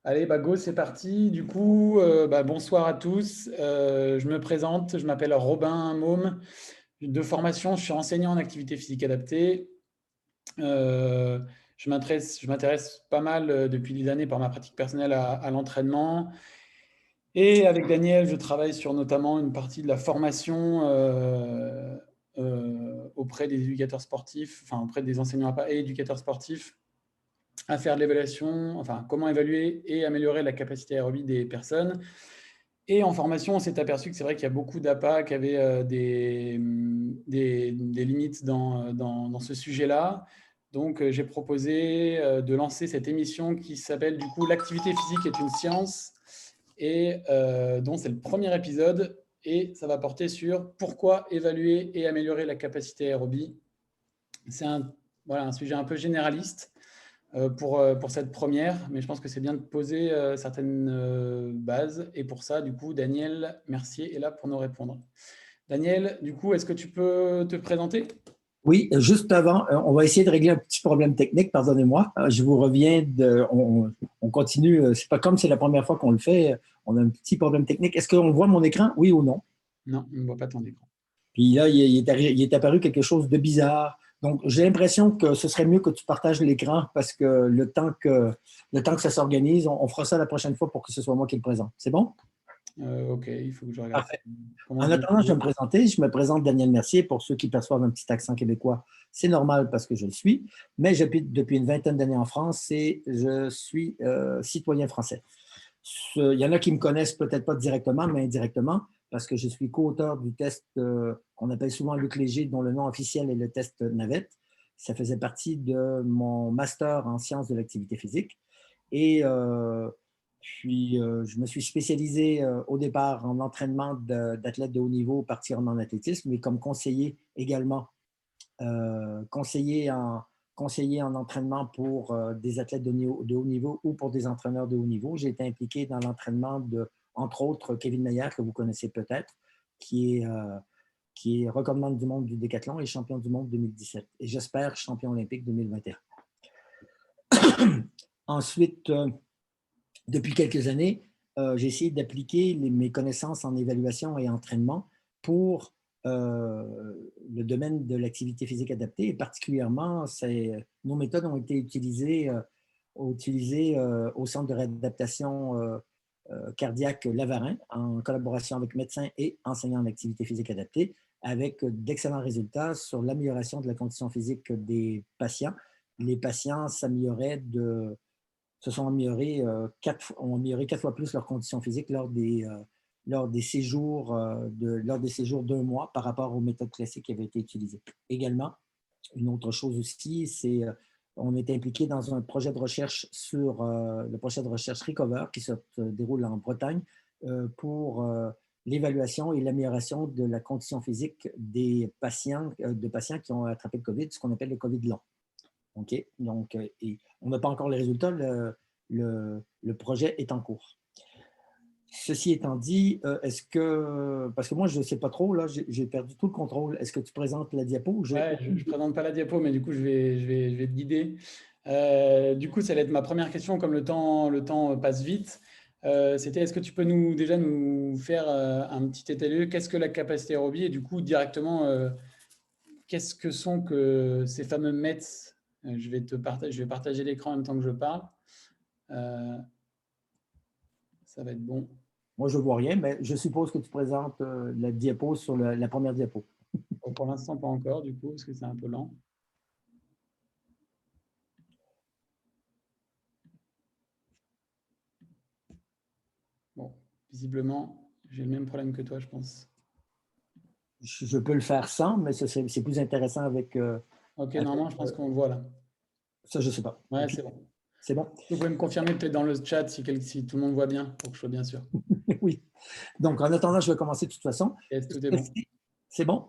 Allez, bah go, c'est parti. Du coup, bonsoir à tous. Je me présente, je m'appelle Robin Môme. De formation, je suis enseignant en activité physique adaptée. Euh, je m'intéresse pas mal depuis des années par ma pratique personnelle à l'entraînement. Et avec Daniel, je travaille sur notamment une partie de la formation auprès des éducateurs sportifs, enfin auprès des enseignants et éducateurs sportifs à faire de l'évaluation, enfin comment évaluer et améliorer la capacité aérobie des personnes. Et en formation, on s'est aperçu que c'est vrai qu'il y a beaucoup d'APA qui avaient des limites dans ce sujet-là. Donc, j'ai proposé de lancer cette émission qui s'appelle du coup «L'activité physique est une science» et dont c'est le premier épisode. Et ça va porter sur pourquoi évaluer et améliorer la capacité aérobie. C'est voilà, un sujet un peu généraliste pour cette première, mais je pense que c'est bien de poser certaines bases. Et pour ça, du coup, Daniel Mercier est là pour nous répondre. Daniel, du coup, est-ce que tu peux te présenter? Oui, juste avant, on va essayer de régler un petit problème technique, pardonnez-moi. Je vous reviens on continue, c'est pas comme c'est la première fois qu'on le fait, on a un petit problème technique. Est-ce qu'on voit mon écran, oui ou non? Non, on ne voit pas ton écran. Puis là, il est apparu quelque chose de bizarre. Donc, j'ai l'impression que ce serait mieux que tu partages l'écran parce que le temps que ça s'organise, on fera ça la prochaine fois pour que ce soit moi qui le présente. C'est bon? Ok, il faut que je regarde Parfait. comment En je mets attendant, je vais le... me présenter. Je me présente Daniel Mercier. Pour ceux qui perçoivent un petit accent québécois, c'est normal parce que je le suis. Mais j'habite depuis une vingtaine d'années en France et je suis citoyen français. Il y en a qui me connaissent peut-être pas directement, mais indirectement, parce que je suis co-auteur du test qu'on appelle souvent Luc Léger, dont le nom officiel est le test Navette. Ça faisait partie de mon master en sciences de l'activité physique. Et puis, je me suis spécialisé au départ en entraînement d'athlètes de haut niveau, particulièrement en athlétisme, mais comme conseiller également, euh, conseiller en, conseiller en entraînement pour des athlètes de haut niveau ou pour des entraîneurs de haut niveau. J'ai été impliqué dans l'entraînement de, entre autres, Kevin Mayer, que vous connaissez peut-être, qui est, euh, qui est recordman du monde du décathlon et champion du monde 2017. Et j'espère champion olympique 2021. Ensuite, depuis quelques années, j'ai essayé d'appliquer mes connaissances en évaluation et entraînement pour le domaine de l'activité physique adaptée. Et particulièrement, nos méthodes ont été utilisées au Centre de réadaptation cardiaque Lavarin en collaboration avec médecins et enseignants en activité physique adaptée avec d'excellents résultats sur l'amélioration de la condition physique des patients. Les patients se sont améliorés, ont amélioré 4 fois plus leurs conditions physiques lors des séjours d'un mois par rapport aux méthodes classiques qui avaient été utilisées. Également, une autre chose aussi, c'est on est impliqué dans un projet de recherche sur le projet de recherche Recover qui se déroule en Bretagne pour l'évaluation et l'amélioration de la condition physique des patients, de patients qui ont attrapé le COVID, ce qu'on appelle le COVID long. OK? Donc, on n'a pas encore les résultats, le projet est en cours. Ceci étant dit, parce que moi, je ne sais pas trop, là, j'ai perdu tout le contrôle. Est-ce que tu présentes la diapo? Ouais, je ne présente pas la diapo, mais du coup, je vais te guider. Du coup, ça va être ma première question, comme le temps passe vite. C'était, est-ce que tu peux déjà nous faire un petit état des lieux? Qu'est-ce que la capacité aérobie? Et du coup, directement, qu'est-ce que sont que ces fameux METs? Je vais partager l'écran en même temps que je parle. Euh, Ça va être bon. Moi, je ne vois rien, mais je suppose que tu présentes la diapo sur la première diapo. Bon, pour l'instant, pas encore, du coup, parce que c'est un peu lent. Bon, visiblement, j'ai le même problème que toi, je pense. Je peux le faire sans, mais c'est plus intéressant avec, Ok, avec, normalement, je pense qu'on le voit là. ça, je ne sais pas. Ouais, OK, c'est bon. c'est bon. Vous pouvez me confirmer peut-être dans le chat si tout le monde voit bien, pour que je sois bien sûr. Oui. Donc, en attendant, je vais commencer de toute façon. Yes, tout est bon. C'est bon?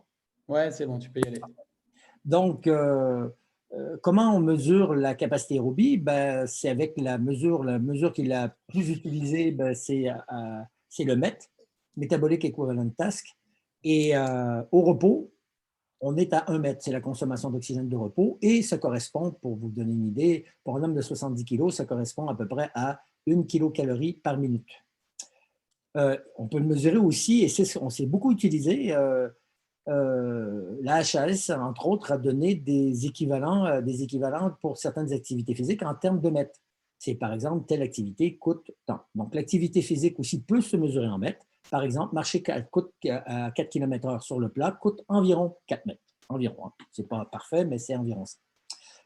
Ouais, c'est bon, tu peux y aller. Donc, comment on mesure la capacité aérobie? Ben, c'est avec la mesure qui est la plus utilisée, ben, c'est le MET, Metabolic Equivalent Task. Et au repos, on est à 1 mètre, c'est la consommation d'oxygène de repos. Et ça correspond, pour vous donner une idée, pour un homme de 70 kg, ça correspond à peu près à 1 kilocalorie par minute. On peut le mesurer aussi, et on s'est beaucoup utilisé. La HAS, entre autres, a donné des équivalents pour certaines activités physiques en termes de mètres. C'est par exemple, telle activité coûte tant. Donc, l'activité physique aussi peut se mesurer en mètres. Par exemple, marcher à 4 km/h sur le plat coûte environ 4 mètres. Environ. Hein. Ce n'est pas parfait, mais c'est environ ça.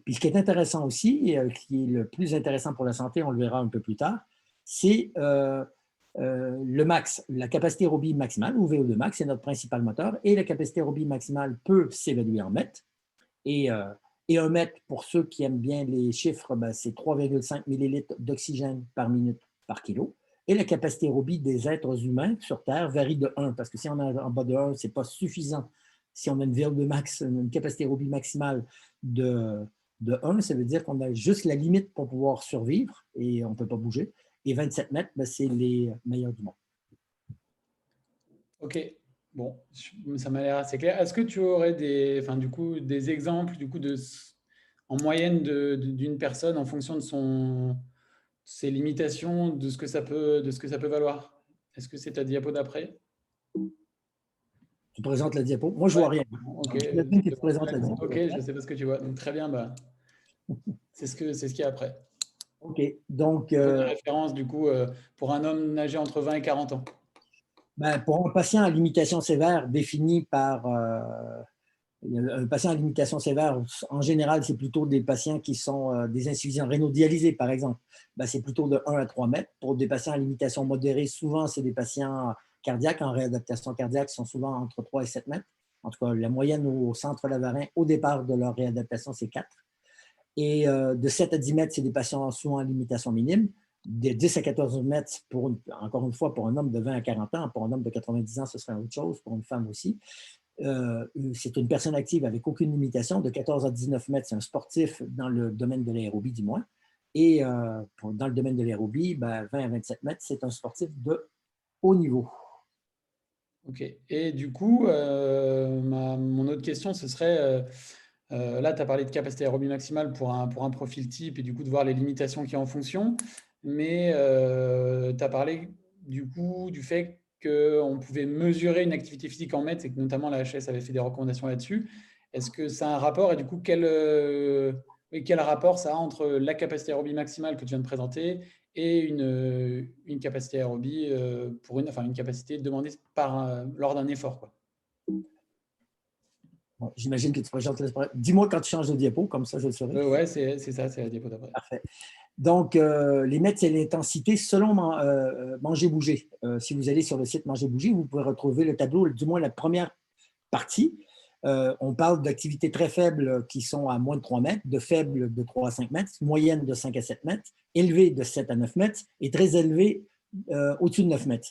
Puis ce qui est intéressant aussi, qui est le plus intéressant pour la santé, on le verra un peu plus tard, c'est le max, la capacité aérobie maximale, ou VO2 max, c'est notre principal moteur, et la capacité aérobie maximale peut s'évaluer en mètres. Et un mètre, pour ceux qui aiment bien les chiffres, ben, c'est 3,5 millilitres d'oxygène par minute par kilo. Et la capacité aérobie des êtres humains sur Terre varie de 1, parce que si on est en bas de 1, ce n'est pas suffisant. Si on a une VO2 max, une capacité aérobie maximale de 1, ça veut dire qu'on a juste la limite pour pouvoir survivre et on ne peut pas bouger. Et 27 mètres, ben, c'est les meilleurs du monde. OK. Bon, ça m'a l'air assez clair. Est-ce que tu aurais des exemples en moyenne d'une personne en fonction de ses limitations, de ce que ça peut valoir? Est-ce que c'est ta diapo d'après? Tu présentes la diapo. Moi, je ne vois rien. OK. Tu présentes la diapo. OK, je ne sais pas ce que tu vois. Donc, très bien, bah, c'est ce qu'il y a après. OK. Donc, référence, du coup, pour un homme âgé entre 20 et 40 ans. Ben, pour un patient à limitation sévère défini par un patient à limitation sévère, en général, c'est plutôt des patients qui sont des insuffisants rénaux dialysés, par exemple. Ben, c'est plutôt de 1 à 3 mètres. Pour des patients à limitation modérée, souvent, c'est des patients cardiaques en réadaptation cardiaque, qui sont souvent entre 3 et 7 mètres. En tout cas, la moyenne au centre Lavarin, au départ de leur réadaptation, c'est 4. Et de 7 à 10 mètres, c'est des patients souvent à limitation minime. De 10 à 14 mètres, encore une fois, pour un homme de 20 à 40 ans, pour un homme de 90 ans, ce serait autre chose, pour une femme aussi. C'est une personne active avec aucune limitation. De 14 à 19 mètres, c'est un sportif dans le domaine de l'aérobie, du moins. Et dans le domaine de l'aérobie, ben, 20 à 27 mètres, c'est un sportif de haut niveau. OK. Et du coup, mon autre question, ce serait, là, tu as parlé de capacité aérobie maximale pour un profil type et du coup de voir les limitations qui en fonction. Mais tu as parlé du coup du fait qu'on pouvait mesurer une activité physique en mètres et que notamment la HS avait fait des recommandations là-dessus. Est-ce que ça a un rapport et du coup quel rapport ça a entre la capacité aérobie maximale que tu viens de présenter et une capacité aérobie une capacité demandée lors d'un effort, quoi. Bon, j'imagine que tu présentes. Dis-moi quand tu changes de diapo, comme ça je le saurai. Ouais, c'est ça, c'est la diapo d'après. Parfait. Donc, les mètres, c'est l'intensité selon Manger-Bouger. Si vous allez sur le site Manger-Bouger, vous pouvez retrouver le tableau, du moins la première partie. On parle d'activités très faibles qui sont à moins de 3 mètres, de faibles de 3 à 5 mètres, moyennes de 5 à 7 mètres, élevées de 7 à 9 mètres et très élevées au-dessus de 9 mètres.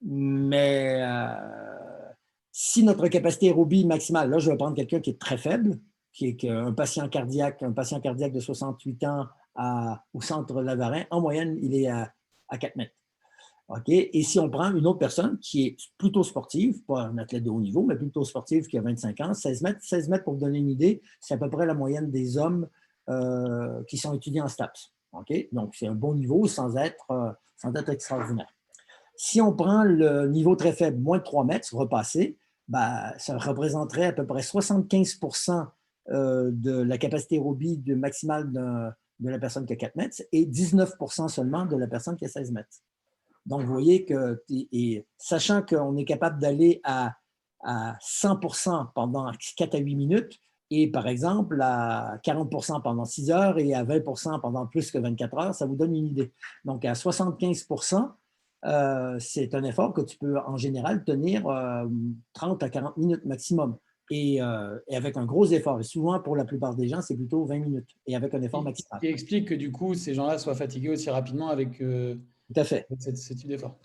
Mais si notre capacité aérobie maximale, là, je vais prendre quelqu'un qui est très faible, qui est un patient cardiaque de 68 ans au centre Lavarin, en moyenne, il est à 4 mètres. Okay? Et si on prend une autre personne qui est plutôt sportive, pas un athlète de haut niveau, mais plutôt sportive, qui a 25 ans, 16 mètres. 16 mètres, pour vous donner une idée, c'est à peu près la moyenne des hommes qui sont étudiants en STAPS. Okay? Donc, c'est un bon niveau sans être extraordinaire. Si on prend le niveau très faible, moins de 3 mètres, repassé, ben, ça représenterait à peu près 75 % de la capacité aérobie maximale de la personne qui a 4 mètres et 19 % seulement de la personne qui a 16 mètres. Donc, vous voyez que, sachant qu'on est capable d'aller à 100 % pendant 4 à 8 minutes et, par exemple, à 40 % pendant 6 heures et à 20 % pendant plus que 24 heures, ça vous donne une idée. Donc, à 75 %, c'est un effort que tu peux, en général, tenir 30 à 40 minutes maximum. Et avec un gros effort. Et souvent, pour la plupart des gens, c'est plutôt 20 minutes. Et avec un effort maximal. Ce qui explique que, du coup, ces gens-là soient fatigués aussi rapidement avec tout à fait. ce type d'effort.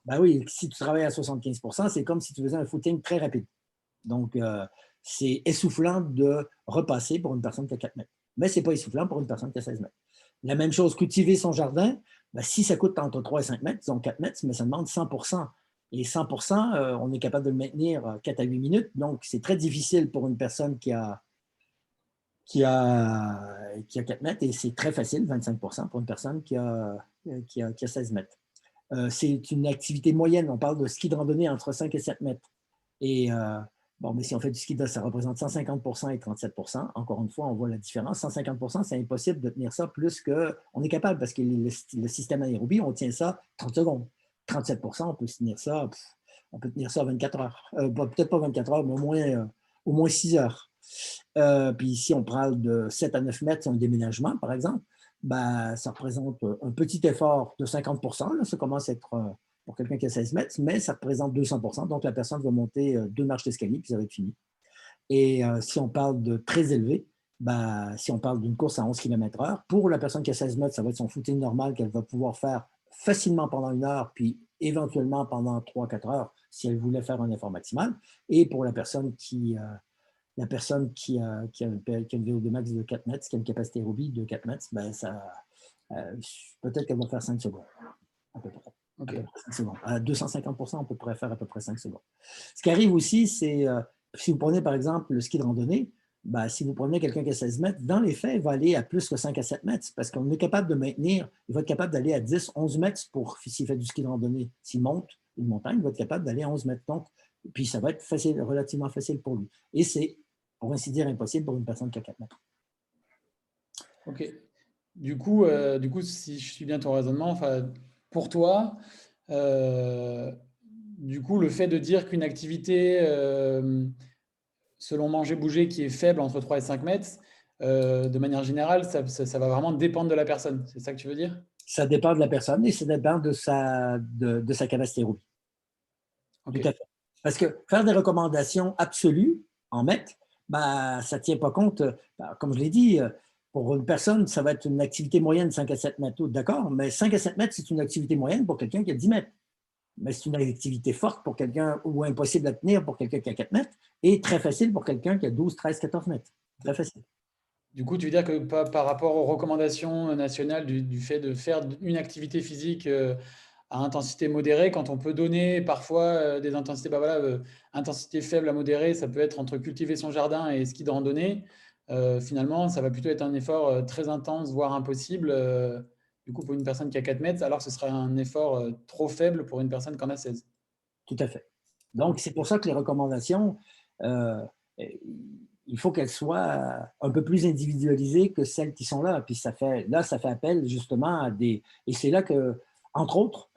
Ben oui, si tu travailles à 75 %, c'est comme si tu faisais un footing très rapide. Donc, c'est essoufflant de repasser pour une personne qui a 4 mètres. Mais ce n'est pas essoufflant pour une personne qui a 16 mètres. La même chose, cultiver son jardin, ben, si ça coûte entre 3 et 5 mètres, disons 4 mètres, mais ça demande 100 %. Et 100 %, on est capable de le maintenir 4 à 8 minutes. Donc, c'est très difficile pour une personne qui a qui a 4 mètres et c'est très facile, 25% pour une personne qui a 16 mètres. C'est une activité moyenne, on parle de ski de randonnée entre 5 et 7 mètres. Et bon, mais si on fait du ski de ça représente 150% et 37%. Encore une fois, on voit la différence. 150%, c'est impossible de tenir ça plus que. On est capable parce que le système aérobie, on tient ça 30 secondes. 37%, on peut tenir ça, on peut tenir ça 24 heures. Peut-être pas 24 heures, mais au moins 6 heures. Puis si on parle de 7 à 9 mètres sur un déménagement, par exemple, ben, ça représente un petit effort de 50%. Là, ça commence à être pour quelqu'un qui a 16 mètres, mais ça représente 200%. Donc, la personne va monter 2 marches d'escalier, puis ça va être fini. Et si on parle de très élevé, ben, si on parle d'une course à 11 km/h, pour la personne qui a 16 mètres, ça va être son footing normal qu'elle va pouvoir faire facilement pendant 1 heure, puis éventuellement pendant 3-4 heures, si elle voulait faire un effort maximal. Et pour la personne qui a une VO2 max de 4 mètres, qui a une capacité aérobie de 4 mètres, ben peut-être qu'elle va faire 5 secondes, à peu près. Okay. À peu près 5 secondes. À 250%, on peut faire à peu près 5 secondes. Ce qui arrive aussi, c'est, si vous prenez par exemple le ski de randonnée, ben, si vous prenez quelqu'un qui a 16 mètres, dans les faits, il va aller à plus que 5 à 7 mètres parce qu'on est capable de maintenir, il va être capable d'aller à 10, 11 mètres s'il fait du ski de randonnée. S'il monte une montagne, il va être capable d'aller à 11 mètres. Donc, puis ça va être facile, relativement facile pour lui. Et c'est, pour ainsi dire, impossible pour une personne qui a 4 mètres. OK. Du coup, si je suis bien ton raisonnement, pour toi, du coup, le fait de dire qu'une activité, selon Manger Bouger, qui est faible entre 3 et 5 mètres, de manière générale, ça va vraiment dépendre de la personne. C'est ça que tu veux dire? Ça dépend de la personne et ça dépend de sa capacité aérobie. Okay. Tout à fait. Parce que faire des recommandations absolues en mètres, ben, ça ne tient pas compte, ben, comme je l'ai dit, pour une personne, ça va être une activité moyenne 5 à 7 mètres, d'accord, mais 5 à 7 mètres, c'est une activité moyenne pour quelqu'un qui a 10 mètres. Mais c'est une activité forte pour quelqu'un, ou impossible à tenir pour quelqu'un qui a 4 mètres, et très facile pour quelqu'un qui a 12, 13, 14 mètres. Très facile. Du coup, tu veux dire que par rapport aux recommandations nationales du fait de faire une activité physique à intensité modérée, quand on peut donner parfois des intensités, intensité faible à modérée, ça peut être entre cultiver son jardin et ski de randonnée. Finalement, ça va plutôt être un effort très intense, voire impossible, du coup, pour une personne qui a 4 mètres, alors ce serait un effort trop faible pour une personne qui en a 16. Tout à fait. Donc, c'est pour ça que les recommandations, il faut qu'elles soient un peu plus individualisées que celles qui sont là. Puis ça fait appel justement à des. Et c'est là que, entre autres,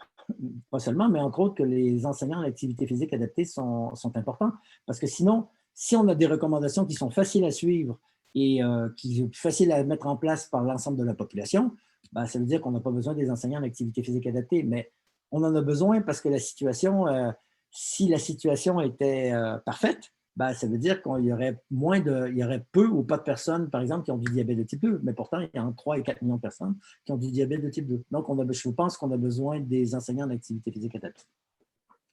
pas seulement, mais entre autres, que les enseignants en activité physique adaptée sont importants. Parce que sinon, si on a des recommandations qui sont faciles à suivre et qui sont faciles à mettre en place par l'ensemble de la population, ben, ça veut dire qu'on n'a pas besoin des enseignants en activité physique adaptée. Mais on en a besoin parce que la situation, si la situation était parfaite, ben, ça veut dire qu'il y aurait il y aurait peu ou pas de personnes, par exemple, qui ont du diabète de type 2. Mais pourtant, il y a entre 3 et 4 millions de personnes qui ont du diabète de type 2. Donc, je pense qu'on a besoin des enseignants d'activité physique adaptée.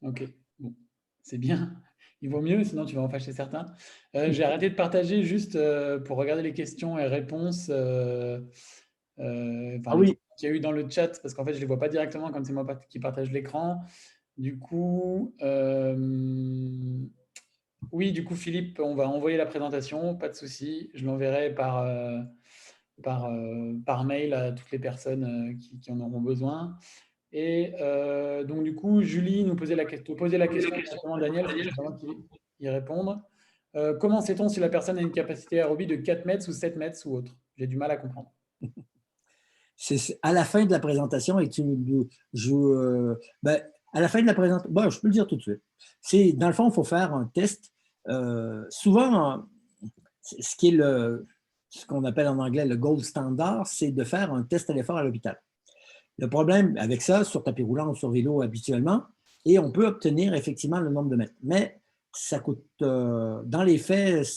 OK, bon, c'est bien. Il vaut mieux, sinon tu vas en fâcher certains. J'ai arrêté de partager juste pour regarder les questions et réponses. Ah oui. Qu'il y a eu dans le chat, parce qu'en fait, je ne les vois pas directement comme c'est moi qui partage l'écran. Du coup, oui, du coup, Philippe, on va envoyer la présentation, pas de souci. Je l'enverrai par mail à toutes les personnes qui en auront besoin. Et donc, du coup, Julie nous posait la question directement, Daniel, je vais vraiment y répondre. Comment sait-on si la personne a une capacité aérobie de 4 mètres ou 7 mètres ou autre? J'ai du mal à comprendre. C'est à la fin de la présentation et à la fin de la présentation, je peux le dire tout de suite. Dans le fond, il faut faire un test. Souvent, ce qu'on appelle en anglais le gold standard, c'est de faire un test à l'effort à l'hôpital. Le problème avec ça, sur tapis roulant ou sur vélo habituellement, et on peut obtenir effectivement le nombre de mètres. Mais ça coûte, dans les faits,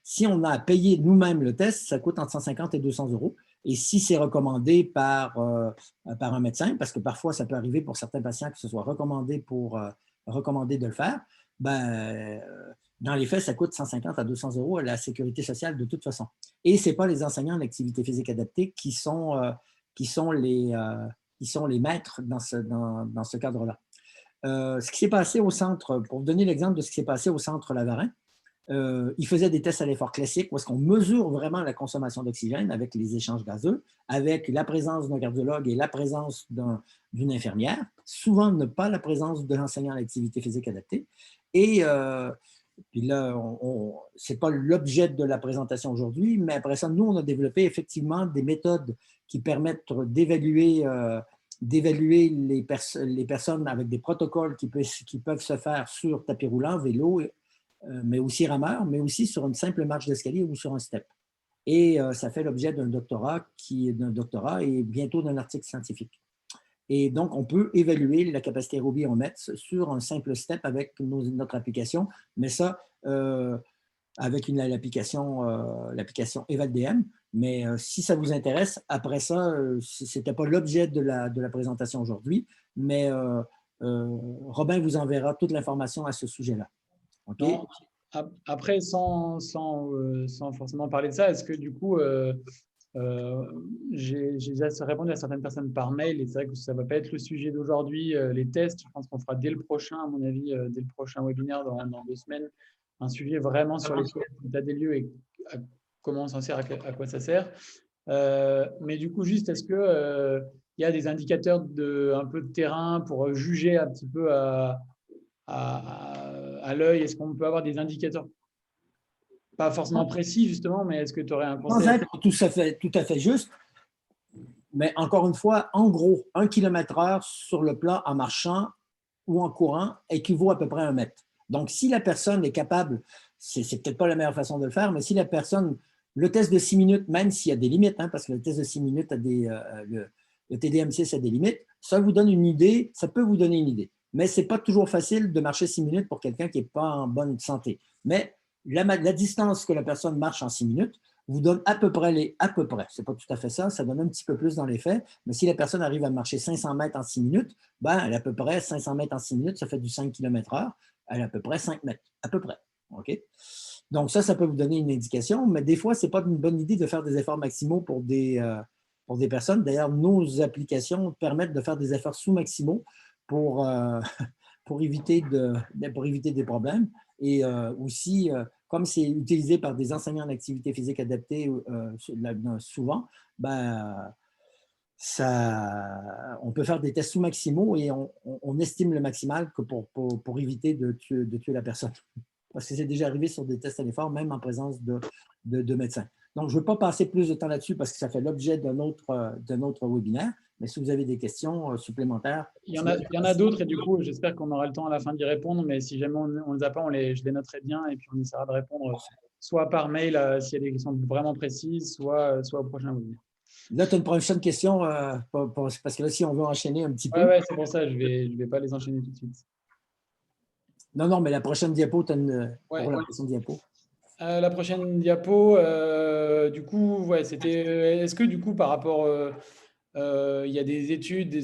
si on a à payer nous-mêmes le test, ça coûte entre 150 et 200 euros. Et si c'est recommandé par un médecin, parce que parfois ça peut arriver pour certains patients que ce soit recommandé de le faire, dans les faits, ça coûte 150 à 200 euros à la sécurité sociale de toute façon. Et ce n'est pas les enseignants en activité physique adaptée qui sont les maîtres dans ce cadre-là. Ce qui s'est passé au centre, pour vous donner l'exemple de ce qui s'est passé au centre Lavarin, il faisait des tests à l'effort classique où est-ce qu'on mesure vraiment la consommation d'oxygène avec les échanges gazeux, avec la présence d'un cardiologue et la présence d'une infirmière, souvent ne pas la présence de l'enseignant à l'activité physique adaptée. Et puis là, ce n'est pas l'objet de la présentation aujourd'hui, mais après ça, nous, on a développé effectivement des méthodes qui permettent d'évaluer les personnes avec des protocoles qui peuvent se faire sur tapis roulant, vélo, mais aussi rameur, mais aussi sur une simple marche d'escalier ou sur un step. Et ça fait l'objet d'un doctorat et bientôt d'un article scientifique. Et donc, on peut évaluer la capacité aérobie en mètres sur un simple step avec notre application, mais ça, avec l'application EvalDM. Mais si ça vous intéresse, après ça, ce n'était pas l'objet de la présentation aujourd'hui, mais Robin vous enverra toute l'information à ce sujet-là. Okay. Non, après, sans forcément parler de ça, est-ce que du coup, j'ai déjà répondu à certaines personnes par mail, et c'est vrai que ça ne va pas être le sujet d'aujourd'hui, les tests. Je pense qu'on fera dès le prochain, à mon avis, dès le prochain webinaire dans 2 semaines, un sujet vraiment sur l'état des lieux et comment on s'en sert, à quoi ça sert. Mais du coup, juste, est-ce qu'il y a des indicateurs un peu de terrain pour juger un petit peu à l'œil? Est-ce qu'on peut avoir des indicateurs pas forcément précis, justement, mais est-ce que tu aurais un conseil? Sans être tout à fait juste, mais encore une fois, en gros, 1 km/h sur le plat en marchant ou en courant équivaut à peu près à 1 mètre. Donc, si la personne est capable, c'est peut-être pas la meilleure façon de le faire, mais si la personne, le test de 6 minutes, même s'il y a des limites, hein, parce que le test de 6 minutes, le TDM6 a des limites, ça vous donne une idée, ça peut vous donner une idée. Mais ce n'est pas toujours facile de marcher 6 minutes pour quelqu'un qui n'est pas en bonne santé. Mais la distance que la personne marche en 6 minutes vous donne à peu près, c'est pas tout à fait ça, ça donne un petit peu plus dans les faits, mais si la personne arrive à marcher 500 mètres en 6 minutes, ben, elle a à peu près 500 mètres en 6 minutes, ça fait du 5 km/h, elle a à peu près 5 mètres, à peu près. Okay? Donc ça peut vous donner une indication, mais des fois, ce n'est pas une bonne idée de faire des efforts maximaux pour des personnes. D'ailleurs, nos applications permettent de faire des efforts sous-maximaux pour éviter des problèmes. Et aussi, comme c'est utilisé par des enseignants en activité physique adaptée souvent, ben, on peut faire des tests sous-maximaux et on estime le maximal que pour éviter de tuer la personne. Parce que c'est déjà arrivé sur des tests à l'effort, même en présence de médecins. Donc, je ne veux pas passer plus de temps là-dessus parce que ça fait l'objet d'un autre webinaire. Mais si vous avez des questions supplémentaires… Il y en a d'autres et du coup, j'espère qu'on aura le temps à la fin d'y répondre. Mais si jamais on ne les a pas, je les noterai bien et puis on essaiera de répondre soit par mail s'il y a des questions vraiment précises, soit au prochain webinaire. Là, tu as une prochaine question parce que là, si on veut enchaîner un petit peu… Oui, c'est pour ça, je ne vais pas les enchaîner tout de suite. Non, mais la prochaine diapo, tu as la prochaine diapo. La prochaine diapo, du coup, ouais, c'était… Est-ce que du coup, par rapport… il y a des études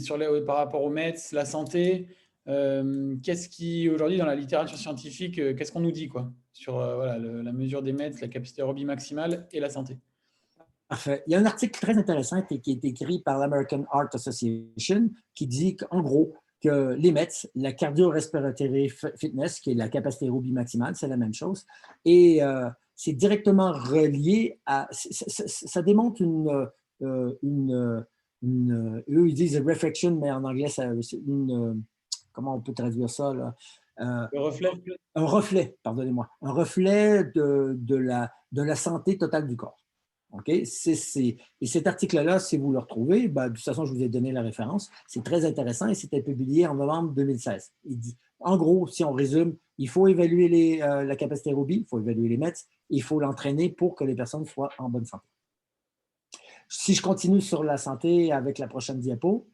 par rapport aux METS, la santé. Qu'est-ce qui, aujourd'hui, dans la littérature scientifique, qu'est-ce qu'on nous dit quoi, sur voilà, la mesure des METS, la capacité aérobie maximale et la santé? Parfait. Il y a un article très intéressant qui est écrit par l'American Heart Association qui dit qu'en gros, que les METS, la cardio-respiratory fitness, qui est la capacité aérobie maximale, c'est la même chose. Et c'est directement relié à… Ça démontre eux, ils disent reflection, mais en anglais, c'est comment on peut traduire ça là? Le reflet. Un reflet, pardonnez-moi. Un reflet de la santé totale du corps. Okay? Et cet article-là, si vous le retrouvez, ben, de toute façon, je vous ai donné la référence. C'est très intéressant et c'était publié en novembre 2016. Il dit, en gros, si on résume, il faut évaluer la capacité aérobie, il faut évaluer les METS, il faut l'entraîner pour que les personnes soient en bonne santé. Si je continue sur la santé avec la prochaine diapo,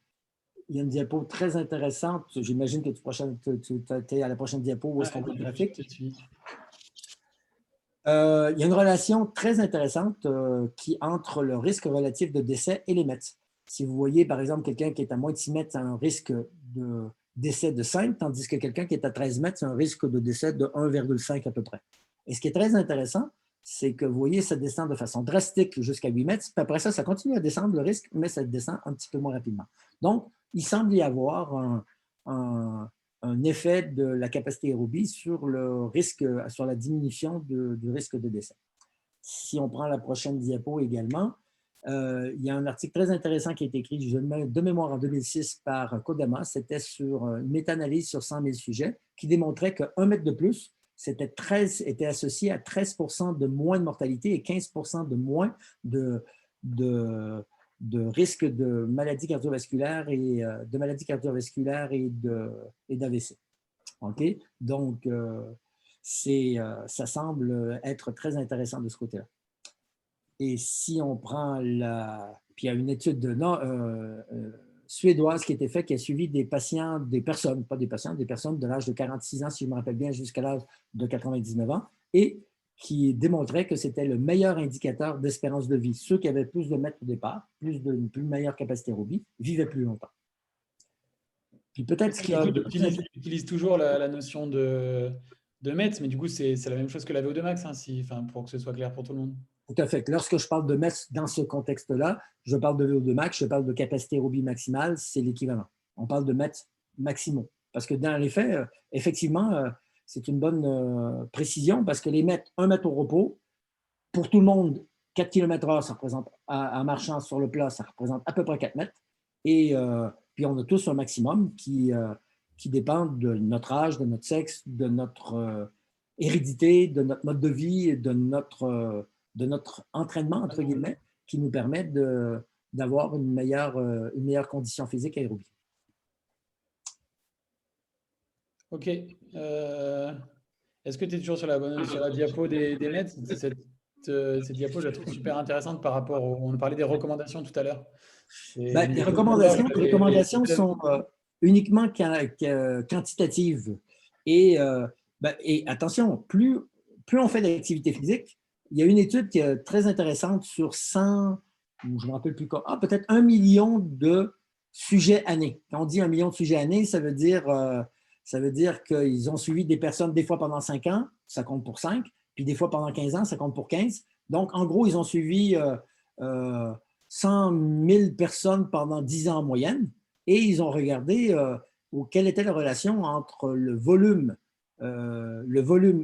il y a une diapo très intéressante. J'imagine que tu es à la prochaine diapo où est-ce qu'on voit le graphique. Il y a une relation très intéressante qui entre le risque relatif de décès et les METS. Si vous voyez, par exemple, quelqu'un qui est à moins de 6 mètres, a un risque de décès de 5, tandis que quelqu'un qui est à 13 mètres, c'est un risque de décès de 1,5 à peu près. Et ce qui est très intéressant, c'est que vous voyez, ça descend de façon drastique jusqu'à 8 mètres, puis après ça continue à descendre le risque, mais ça descend un petit peu moins rapidement. Donc, il semble y avoir un effet de la capacité aérobie sur le risque, sur la diminution du risque de décès. Si on prend la prochaine diapo également, il y a un article très intéressant qui a été écrit de mémoire en 2006 par Kodama. C'était sur une méta-analyse sur 100 000 sujets qui démontrait qu'un mètre de plus était associé à 13% de moins de mortalité et 15% de moins de risque de maladies cardiovasculaires et d'AVC. Okay? Donc, ça semble être très intéressant de ce côté-là. Et si on prend puis il y a une étude suédoise qui a été faite, qui a suivi des personnes de l'âge de 46 ans, si je me rappelle bien, jusqu'à l'âge de 99 ans, et qui démontrait que c'était le meilleur indicateur d'espérance de vie. Ceux qui avaient plus de mètres au départ, une plus meilleure capacité aérobie, vivaient plus longtemps. Puis peut-être ce qui a... utilise toujours la notion de METS, mais du coup, c'est la même chose que la VO2 max, pour que ce soit clair pour tout le monde. Tout à fait. Lorsque je parle de METS dans ce contexte-là, je parle de VO2 max, je parle de capacité aérobie maximale, c'est l'équivalent. On parle de METS maximum. Parce que dans les faits, effectivement, c'est une bonne précision parce que les mètres, 1 mètre au repos, pour tout le monde, 4 km/h, ça représente, en marchant sur le plat, ça représente à peu près 4 mètres. Et puis, on a tous un maximum qui dépend de notre âge, de notre sexe, de notre hérédité, de notre mode de vie, de notre entraînement, entre guillemets, qui nous permet d'avoir une meilleure condition physique aérobie. OK. Est-ce que tu es toujours sur la diapo des mètres? Cette diapo, je la trouve super intéressante par rapport on parlait des recommandations tout à l'heure. Les recommandations sont uniquement quantitatives. Et attention, plus on fait d'activité physique, il y a une étude qui est très intéressante sur 100, je ne me rappelle plus quoi, peut-être 1 million de sujets année. Quand on dit 1 million de sujets année, ça veut dire qu'ils ont suivi des personnes des fois pendant 5 ans, ça compte pour 5, puis des fois pendant 15 ans, ça compte pour 15. Donc, en gros, ils ont suivi 100 000 personnes pendant 10 ans en moyenne et ils ont regardé quelle était la relation entre le volume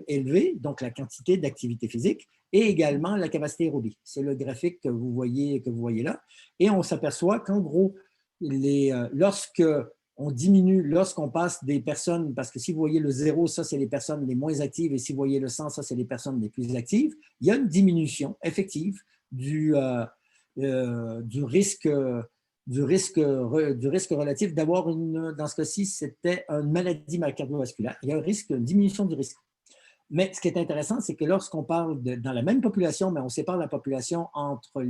élevé, donc la quantité d'activité physique, et également la capacité aérobie. C'est le graphique que vous voyez là. Et on s'aperçoit qu'en gros, lorsqu'on passe des personnes, parce que si vous voyez le 0, ça c'est les personnes les moins actives, et si vous voyez le 100, ça c'est les personnes les plus actives, il y a une diminution effective du risque relatif d'avoir dans ce cas-ci, c'était une maladie cardiovasculaire. Il y a une diminution du risque. Mais ce qui est intéressant, c'est que lorsqu'on parle dans la même population, mais on sépare la population entre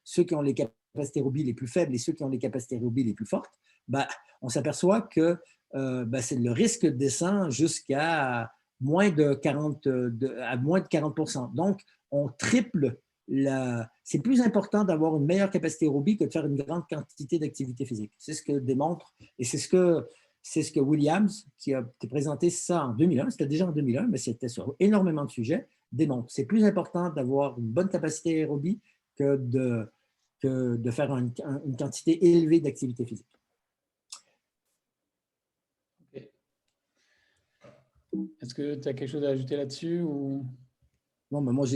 ceux qui ont les capacités aérobies les plus faibles et ceux qui ont les capacités aérobies les plus fortes, on s'aperçoit que le risque descend jusqu'à moins de 40%. Donc, on triple c'est plus important d'avoir une meilleure capacité aérobie que de faire une grande quantité d'activité physique. C'est ce que démontre, et c'est ce que Williams, qui a présenté ça en 2001, c'était déjà en 2001, mais c'était sur énormément de sujets, démontre. C'est plus important d'avoir une bonne capacité aérobie que de faire une quantité élevée d'activité physique. Okay. Est-ce que tu as quelque chose à ajouter là-dessus ou... Non, mais moi,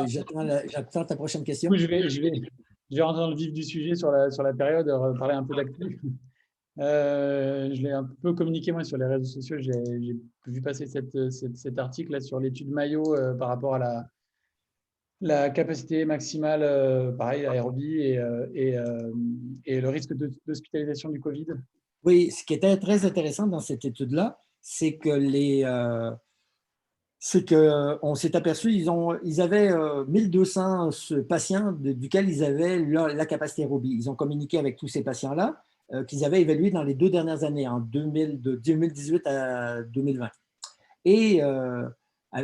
j'attends ta prochaine question. Oui, je vais rentrer dans le vif du sujet sur la période, parler un peu d'actu. Je l'ai un peu communiqué, moi, sur les réseaux sociaux. J'ai vu passer cet article là, sur l'étude Mayo par rapport à la capacité maximale, pareil, aérobie et le risque d'hospitalisation du Covid. Oui, ce qui était très intéressant dans cette étude-là, c'est que on s'est aperçu, ils avaient 1200 patients duquel ils avaient la capacité aérobie. Ils ont communiqué avec tous ces patients-là qu'ils avaient évalués dans les 2 dernières années, de 2018 à 2020. Et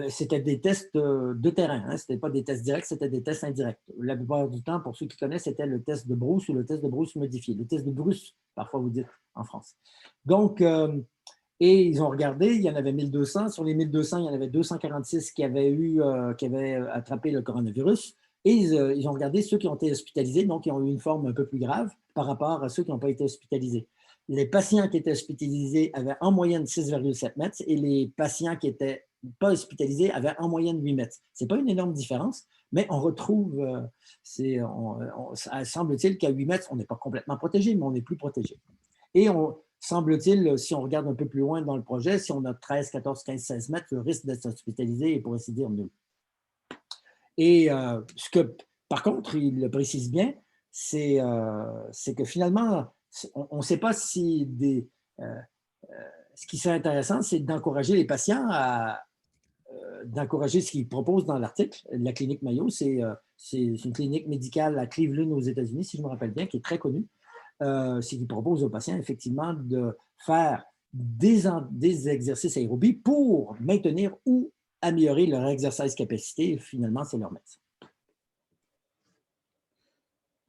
c'était des tests de terrain, ce n'était pas des tests directs, c'était des tests indirects. La plupart du temps, pour ceux qui connaissent, c'était le test de Bruce ou le test de Bruce modifié. Le test de Bruce, parfois vous dites en France. Donc, et ils ont regardé, il y en avait 1200. Sur les 1200, il y en avait 246 qui avaient attrapé le coronavirus. Et ils ont regardé ceux qui ont été hospitalisés, donc qui ont eu une forme un peu plus grave par rapport à ceux qui n'ont pas été hospitalisés. les patients qui étaient hospitalisés avaient en moyenne 6,7 mètres et les patients qui n'étaient pas hospitalisés avaient en moyenne 8 mètres. Ce n'est pas une énorme différence, mais on retrouve, semble-t-il qu'à 8 mètres, on n'est pas complètement protégé, mais on est plus protégé. Et semble-t-il, si on regarde un peu plus loin dans le projet, si on a 13, 14, 15, 16 mètres, le risque d'être hospitalisé est, pour ainsi dire, nul. Et par contre, il le précise bien, c'est que finalement, on ne sait pas si ce qui serait intéressant, c'est d'encourager les patients d'encourager ce qu'ils proposent dans l'article. La clinique Mayo, c'est une clinique médicale à Cleveland aux États-Unis, si je me rappelle bien, qui est très connue. C'est qu'ils proposent aux patients, effectivement, de faire des exercices aérobie pour maintenir ou améliorer leur exercice capacité. Et finalement, c'est leur médecin.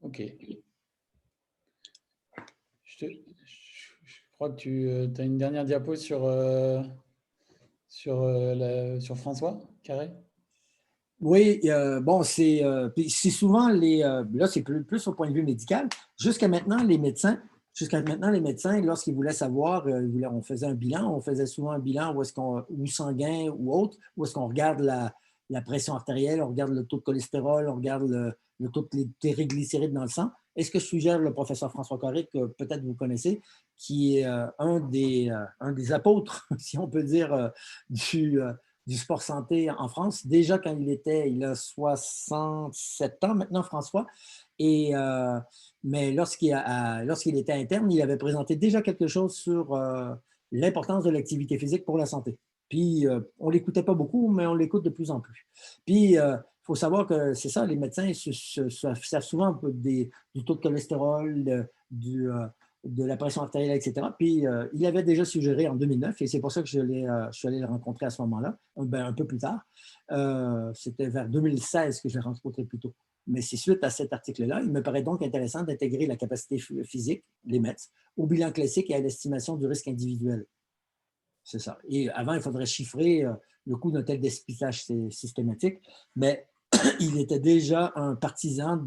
OK. Je crois que tu as une dernière diapo sur François Carré. Oui, bon, c'est souvent là, c'est plus au point de vue médical. Jusqu'à maintenant, les médecins, lorsqu'ils voulaient savoir, on faisait un bilan, on faisait souvent un bilan ou sanguin ou autre, où est-ce qu'on regarde la pression artérielle, on regarde le taux de cholestérol, on regarde le taux de triglycérides dans le sang. Et ce que suggère le professeur François Carré, que peut-être vous connaissez, qui est un des apôtres, si on peut dire, du sport santé en France, déjà quand il a 67 ans maintenant, François, mais lorsqu'il était interne, il avait présenté déjà quelque chose sur l'importance de l'activité physique pour la santé. Puis, on ne l'écoutait pas beaucoup, mais on l'écoute de plus en plus. Puis, il faut savoir que c'est ça, les médecins savent souvent un peu du taux de cholestérol, de la pression artérielle, etc. Puis, il avait déjà suggéré en 2009, et c'est pour ça que je suis allé le rencontrer à ce moment-là, un peu plus tard. C'était vers 2016 que je l'ai rencontré plus tôt. Mais c'est suite à cet article-là, il me paraît donc intéressant d'intégrer la capacité physique, les METS, au bilan classique et à l'estimation du risque individuel. C'est ça. Et avant, il faudrait chiffrer le coût d'un tel dépistage systématique, mais il était déjà un partisan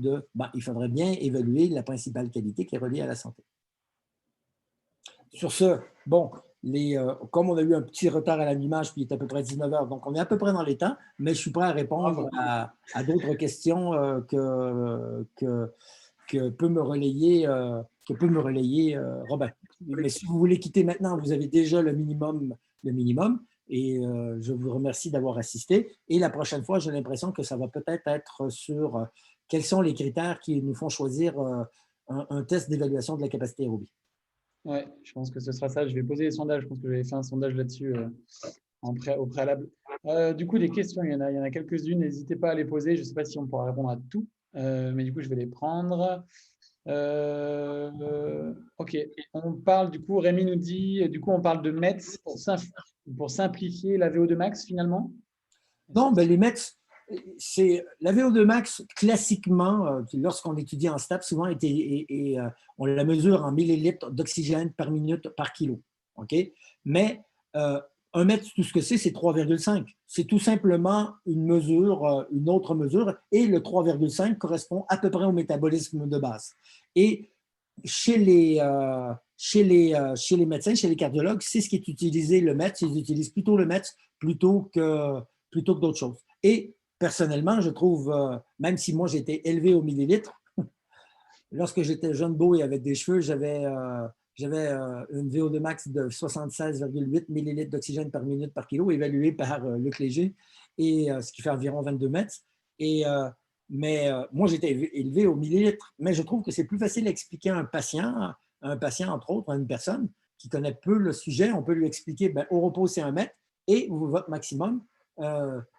il faudrait bien évaluer la principale qualité qui est reliée à la santé. Sur ce, bon, comme on a eu un petit retard à l'allumage, puis il est à peu près 19 heures, donc on est à peu près dans les temps, mais je suis prêt à répondre à d'autres questions que peut me relayer Robin. Mais si vous voulez quitter maintenant, vous avez déjà le minimum, et je vous remercie d'avoir assisté. Et la prochaine fois, j'ai l'impression que ça va peut-être être sur quels sont les critères qui nous font choisir un test d'évaluation de la capacité aérobie. Oui, je pense que ce sera ça. Je vais poser les sondages. Je pense que j'avais fait un sondage là-dessus au préalable. Du coup, des questions, il y en a quelques-unes. N'hésitez pas à les poser. Je ne sais pas si on pourra répondre à tout, mais du coup, je vais les prendre. OK. On parle, du coup, Rémi nous dit, du coup, on parle de METS pour simplifier la VO2 max finalement. Non, ben les METS, c'est la VO2 max, classiquement, lorsqu'on étudie en STAPS, souvent, on la mesure en millilitres d'oxygène par minute par kilo. OK? Mais un mètre, tout ce que c'est 3,5. C'est tout simplement une autre mesure, et le 3,5 correspond à peu près au métabolisme de base. Et chez les médecins, chez les cardiologues, c'est ce qui est utilisé, le METS. Ils utilisent plutôt le METS plutôt que d'autres choses. Et personnellement, je trouve, même si moi j'étais élevé au millilitre, lorsque j'étais jeune beau et avec des cheveux, j'avais une VO2 max de 76,8 millilitres d'oxygène par minute par kilo, évalué par Luc Léger, et ce qui fait environ 22 mètres. Mais moi, j'étais élevé au millilitre, mais je trouve que c'est plus facile à expliquer à un patient, entre autres, à une personne qui connaît peu le sujet. On peut lui expliquer, au repos, c'est 1 mètre, et votre maximum,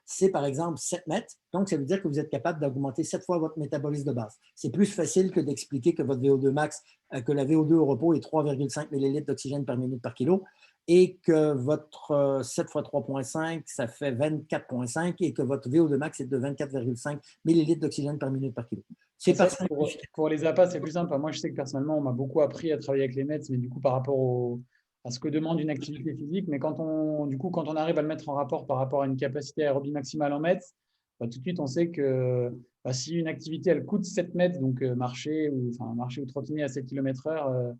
c'est par exemple 7 mètres. Donc, ça veut dire que vous êtes capable d'augmenter 7 fois votre métabolisme de base. C'est plus facile que d'expliquer que votre VO2 max, que la VO2 au repos est 3,5 millilitres d'oxygène par minute par kilo, et que votre 7 fois 3,5, ça fait 24,5, et que votre VO2 max est de 24,5 millilitres d'oxygène par minute par kilo. C'est pas simple. Pour les APA, c'est plus simple. Moi, je sais que personnellement, on m'a beaucoup appris à travailler avec les METS, mais du coup, par rapport à ce que demande une activité physique. Mais quand on arrive à le mettre en rapport par rapport à une capacité aérobie maximale en mètres, tout de suite, on sait que si une activité, elle coûte 7 mètres, donc marcher ou trottiner à 7 km/h,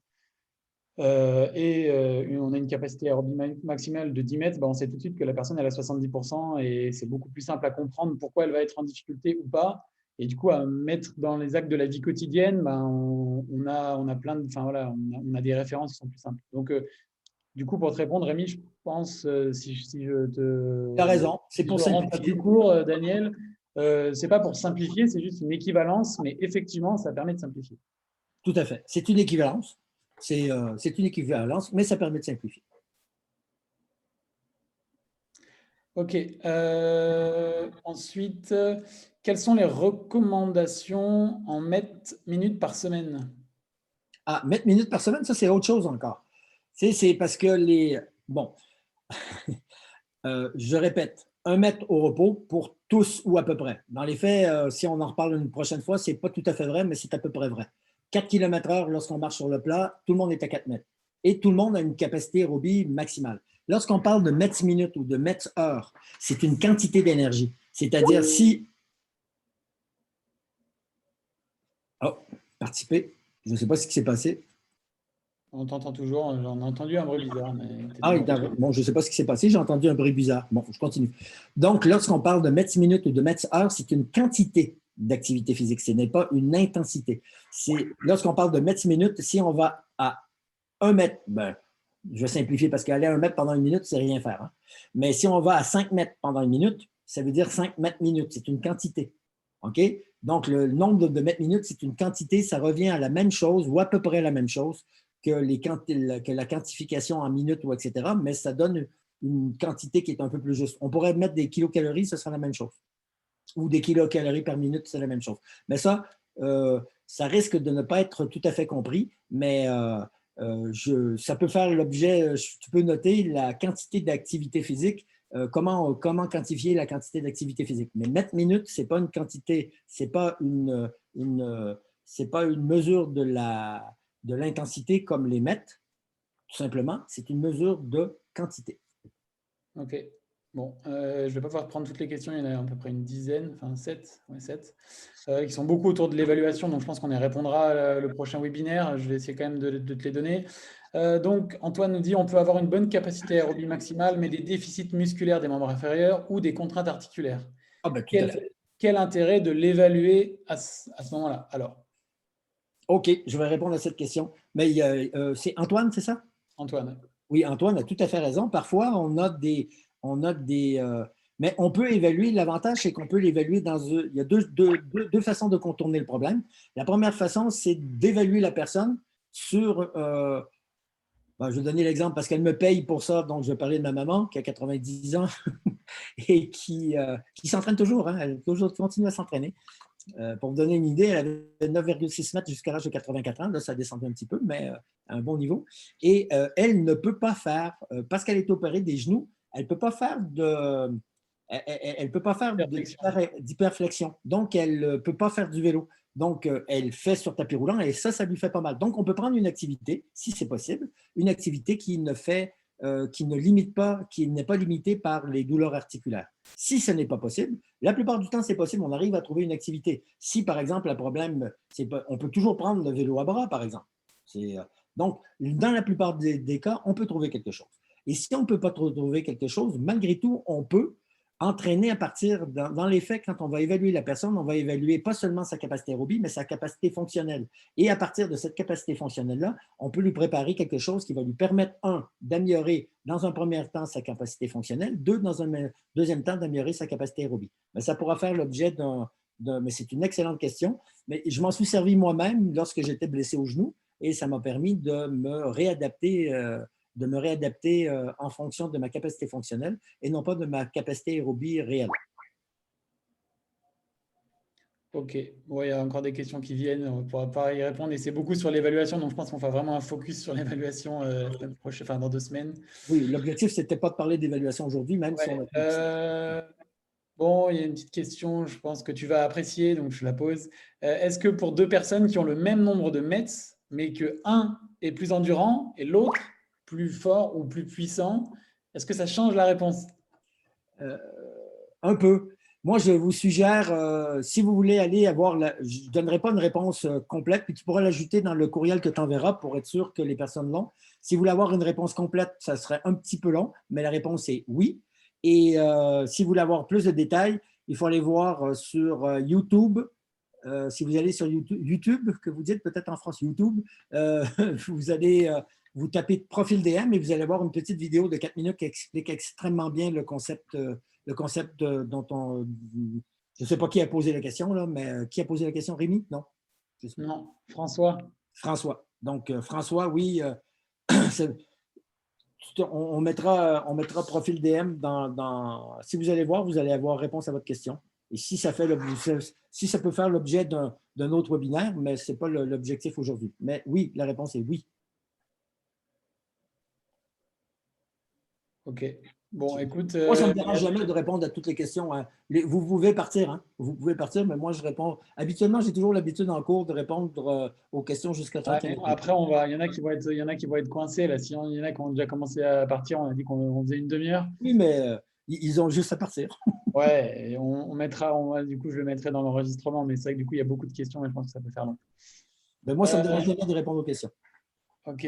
on a une capacité aérobie maximale de 10 mètres, on sait tout de suite que la personne elle a 70% et c'est beaucoup plus simple à comprendre pourquoi elle va être en difficulté ou pas. Et du coup, à mettre dans les actes de la vie quotidienne, on a plein de, enfin voilà, on a des références qui sont plus simples. Donc, du coup, pour te répondre, Rémi, je pense, si Tu as raison, c'est si pour je rentre à tout simplifier. court, Daniel, c'est pas pour simplifier, c'est juste une équivalence, mais effectivement, ça permet de simplifier. Tout à fait. C'est une équivalence. C'est une équivalence, mais ça permet de simplifier. Ok. Ensuite, quelles sont les recommandations en mètres minutes par semaine? Ah, mètres minutes par semaine, ça, c'est autre chose encore. C'est parce que bon, je répète, 1 mètre au repos pour tous ou à peu près. Dans les faits, si on en reparle une prochaine fois, ce n'est pas tout à fait vrai, mais c'est à peu près vrai. 4 km/h lorsqu'on marche sur le plat, tout le monde est à 4 mètres. Et tout le monde a une capacité aérobie maximale. Lorsqu'on parle de mètres minutes ou de mètres heure, c'est une quantité d'énergie. C'est-à-dire si… Oh, participer. Je ne sais pas ce qui s'est passé. On t'entend toujours, j'en ai entendu un bruit bizarre, mais t'es Ah, toujours là. bon, je ne sais pas ce qui s'est passé, j'ai entendu un bruit bizarre. Bon, je continue. Donc, lorsqu'on parle de mètres minutes ou de mètres heure, c'est une quantité d'activité physique, ce n'est pas une intensité. Lorsqu'on parle de mètres minutes, si on va à 1 mètre, je vais simplifier parce qu'aller à 1 mètre pendant une minute, c'est rien faire. Hein. Mais si on va à 5 mètres pendant une minute, ça veut dire 5 mètres minutes, c'est une quantité. OK? Donc, le nombre de mètres minutes, c'est une quantité, ça revient à la même chose ou à peu près la même chose que la quantification en minutes ou etc., mais ça donne une quantité qui est un peu plus juste. On pourrait mettre des kilocalories, ce sera la même chose. Ou des kilocalories par minute, c'est la même chose. Mais ça risque de ne pas être tout à fait compris, mais ça peut faire l'objet, tu peux noter la quantité d'activité physique, comment quantifier la quantité d'activité physique. Mais mètre minute, ce n'est pas une quantité, ce n'est pas c'est pas une mesure de l'intensité comme les mètres, tout simplement, c'est une mesure de quantité. Ok. Bon, je ne vais pas pouvoir prendre toutes les questions, il y en a à peu près une dizaine, enfin 7, ouais, 7, qui sont beaucoup autour de l'évaluation, donc je pense qu'on y répondra le prochain webinaire. Je vais essayer quand même de te les donner. Donc, Antoine nous dit on peut avoir une bonne capacité aérobie maximale, mais des déficits musculaires des membres inférieurs ou des contraintes articulaires. Ah ben, tout à Quel, fait. quel intérêt de l'évaluer à ce moment-là? Alors, OK, je vais répondre à cette question. Mais c'est Antoine, c'est ça? Antoine. Oui, Antoine a tout à fait raison. Parfois, mais on peut évaluer, l'avantage, c'est qu'on peut l'évaluer il y a deux façons de contourner le problème. La première façon, c'est d'évaluer la personne sur, je vais donner l'exemple parce qu'elle me paye pour ça, donc je vais parler de ma maman qui a 90 ans et qui s'entraîne toujours, hein, elle continue à s'entraîner. Pour vous donner une idée, elle avait 9,6 mètres jusqu'à l'âge de 84 ans. Là, ça a descendu un petit peu, mais à un bon niveau. Et elle ne peut pas faire, parce qu'elle est opérée des genoux, elle ne peut pas faire Perfection. d'hyperflexion. Donc, elle ne peut pas faire du vélo. Donc, elle fait sur tapis roulant et ça lui fait pas mal. Donc, on peut prendre une activité, si c'est possible, une activité qui ne limite pas, qui n'est pas limitée par les douleurs articulaires. Si ce n'est pas possible, la plupart du temps, c'est possible, on arrive à trouver une activité. Si, par exemple, le problème, on peut toujours prendre le vélo à bras, par exemple. Donc, dans la plupart des cas, on peut trouver quelque chose. Et si on ne peut pas trouver quelque chose, malgré tout, on peut entraîner à partir, dans les faits, quand on va évaluer la personne, on va évaluer pas seulement sa capacité aérobie, mais sa capacité fonctionnelle. Et à partir de cette capacité fonctionnelle-là, on peut lui préparer quelque chose qui va lui permettre, d'améliorer dans un premier temps sa capacité fonctionnelle, dans un deuxième temps, d'améliorer sa capacité aérobie. Mais ça pourra faire l'objet mais c'est une excellente question. Mais je m'en suis servi moi-même lorsque j'étais blessé au genou et ça m'a permis de me réadapter en fonction de ma capacité fonctionnelle et non pas de ma capacité aérobie réelle. Ok, bon, il y a encore des questions qui viennent, on ne pourra pas y répondre et c'est beaucoup sur l'évaluation, donc je pense qu'on fera vraiment un focus sur l'évaluation la semaine prochaine, enfin dans 2 semaines. Oui, l'objectif, ce n'était pas de parler d'évaluation aujourd'hui, même si on Ouais, a… bon, il y a une petite question, je pense que tu vas apprécier, donc je la pose. Est-ce que pour deux personnes qui ont le même nombre de mètres, mais que un est plus endurant et l'autre plus fort ou plus puissant, est-ce que ça change la réponse? Un peu. Moi, je vous suggère, si vous voulez aller avoir, je ne donnerai pas une réponse complète, puis tu pourras l'ajouter dans le courriel que tu enverras pour être sûr que les personnes l'ont. Si vous voulez avoir une réponse complète, ça serait un petit peu long, mais la réponse est oui. Et si vous voulez avoir plus de détails, il faut aller voir sur YouTube. Si vous allez sur YouTube, que vous dites peut-être en France YouTube, vous allez vous tapez profil DM et vous allez voir une petite vidéo de 4 minutes qui explique extrêmement bien le concept dont on… Je ne sais pas qui a posé la question, là, mais qui a posé la question? Rémi? Non? Non, François. François. Donc, François, oui, on mettra profil DM si vous allez voir, vous allez avoir réponse à votre question. Et si ça peut faire l'objet d'un autre webinaire, mais ce n'est pas l'objectif aujourd'hui. Mais oui, la réponse est oui. OK. Bon, écoute… Moi, ça ne me dérange jamais de répondre à toutes les questions. Hein. Vous pouvez partir, hein. Vous pouvez partir, mais moi, je réponds. Habituellement, j'ai toujours l'habitude en cours de répondre aux questions jusqu'à temps qu'il y en ait. Après, il y en a qui vont être coincés. Là. Si il y en a qui ont déjà commencé à partir, on a dit qu'on faisait une demi-heure. Oui, mais ils ont juste à partir. Ouais, et du coup, je le mettrai dans l'enregistrement, mais c'est vrai que du coup, il y a beaucoup de questions et je pense que ça peut faire long. Mais moi, ça ne me dérange jamais de répondre aux questions. OK.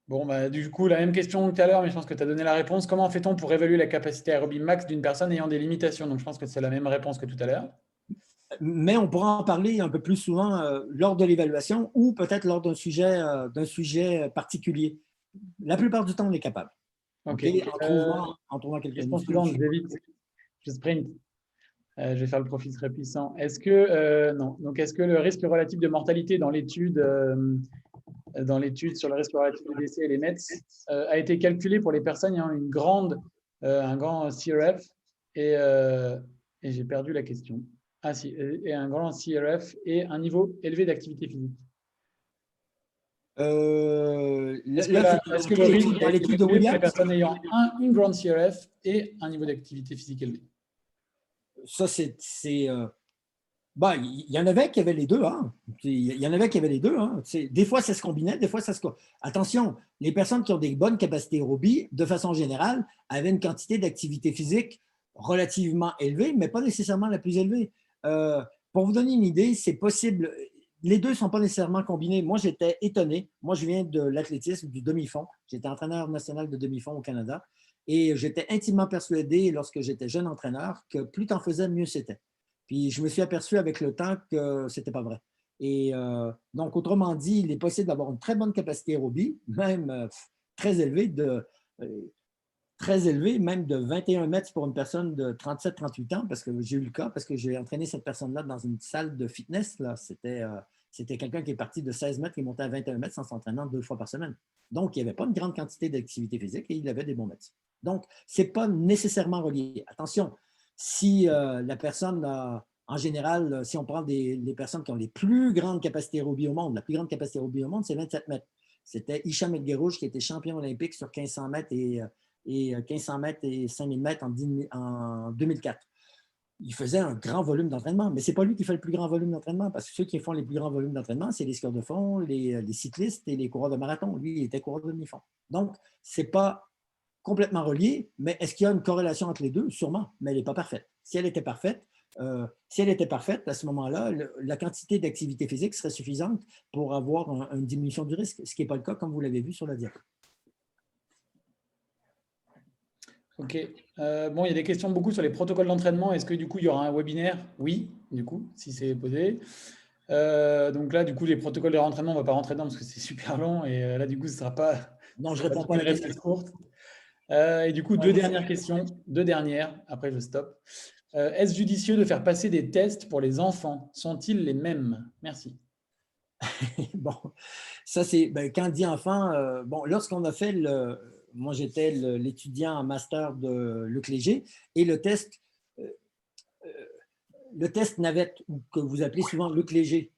Bon, bah, du coup, la même question que tout à l'heure, mais je pense que tu as donné la réponse. Comment fait-on pour évaluer la capacité aérobie max d'une personne ayant des limitations? Donc, je pense que c'est la même réponse que tout à l'heure. Mais on pourra en parler un peu plus souvent lors de l'évaluation ou peut-être lors d'un sujet particulier. La plupart du temps, on est capable. OK. En trouvant quelque Question chose. suivante, je vais vite. Je sprint. Je vais faire le profil très puissant. Est-ce que le risque relatif de mortalité dans l'étude sur le risque relatif de décès et les METS a été calculé pour les personnes ayant un grand CRF et j'ai perdu la question. Ah si, et un grand CRF et un niveau élevé d'activité physique. Est-ce que le risque a été calculé pour les personnes ayant une grande CRF et un niveau d'activité physique élevé? Ça, il y en avait qui avaient les deux. Hein. Il y en avait qui avaient les deux. Hein. Des fois, ça se combinait, des fois, ça se… Attention, les personnes qui ont des bonnes capacités aérobie, de façon générale, avaient une quantité d'activité physique relativement élevée, mais pas nécessairement la plus élevée. Pour vous donner une idée, c'est possible. Les deux ne sont pas nécessairement combinés. Moi, j'étais étonné. Moi, je viens de l'athlétisme, du demi-fond. J'étais entraîneur national de demi-fond au Canada. Et j'étais intimement persuadé, lorsque j'étais jeune entraîneur, que plus tu en faisais, mieux c'était. Puis je me suis aperçu avec le temps que ce n'était pas vrai. Et donc, autrement dit, il est possible d'avoir une très bonne capacité aérobie, même très élevée, même de 21 mètres pour une personne de 37-38 ans, parce que j'ai eu le cas, parce que j'ai entraîné cette personne-là dans une salle de fitness. C'était quelqu'un qui est parti de 16 mètres et monté à 21 mètres en s'entraînant 2 fois par semaine. Donc, il n'y avait pas une grande quantité d'activité physique et il avait des bons mètres. Donc, ce n'est pas nécessairement relié. Attention, si la personne, en général, si on prend les personnes qui ont les plus grandes capacités aérobie au monde, la plus grande capacité aérobie au monde, c'est 27 mètres. C'était Hicham El Guerrouj qui était champion olympique sur 1500 mètres et 1500 mètres et 5000 mètres en 2004. Il faisait un grand volume d'entraînement, mais ce n'est pas lui qui fait le plus grand volume d'entraînement, parce que ceux qui font les plus grands volumes d'entraînement, c'est les skieurs de fond, les cyclistes et les coureurs de marathon. Lui, il était coureur de demi-fond. Donc, ce n'est pas complètement relié, mais est-ce qu'il y a une corrélation entre les deux? Sûrement, mais elle n'est pas parfaite. Si elle était parfaite, à ce moment-là, la quantité d'activité physique serait suffisante pour avoir une diminution du risque, ce qui n'est pas le cas, comme vous l'avez vu sur la diapo. OK. Bon, il y a des questions beaucoup sur les protocoles d'entraînement. Est-ce que du coup, il y aura un webinaire? Oui, du coup, si c'est posé. Donc là, du coup, les protocoles de rentraînement, on ne va pas rentrer dedans parce que c'est super long. Et là, du coup, ce ne sera pas… Non, je ne réponds pas à la question courte. Et du coup, deux dernières questions. Deux dernières, après je stoppe. Est-ce judicieux de faire passer des tests pour les enfants? Sont-ils les mêmes? Merci. Bon, ça c'est… quand on dit enfant, lorsqu'on a fait moi, j'étais l'étudiant en master de Luc Léger et le test navette, que vous appelez souvent Luc Léger,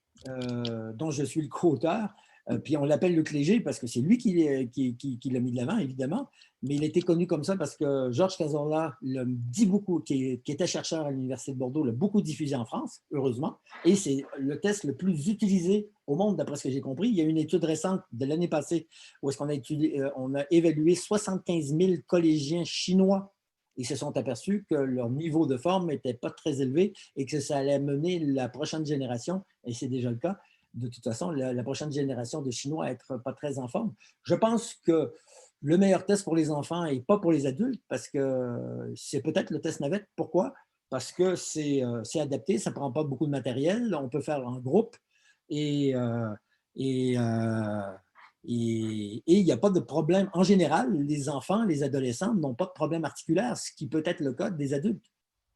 dont je suis le co-auteur, puis on l'appelle Luc Léger parce que c'est lui qui l'a mis de l'avant, évidemment, mais il était connu comme ça parce que Georges Cazorla le dit beaucoup, qui était chercheur à l'Université de Bordeaux, l'a beaucoup diffusé en France, heureusement, et c'est le test le plus utilisé au monde, d'après ce que j'ai compris. Il y a une étude récente de l'année passée où est-ce on a évalué 75 000 collégiens chinois. Ils se sont aperçus que leur niveau de forme n'était pas très élevé et que ça allait mener la prochaine génération, et c'est déjà le cas, de toute façon, la prochaine génération de Chinois à être pas très en forme. Je pense que le meilleur test pour les enfants et pas pour les adultes, parce que c'est peut-être le test navette. Pourquoi? Parce que c'est adapté, ça ne prend pas beaucoup de matériel, on peut faire en groupe et et il n'y a pas de problème. En général, les enfants, les adolescents n'ont pas de problème articulaire, ce qui peut être le cas des adultes.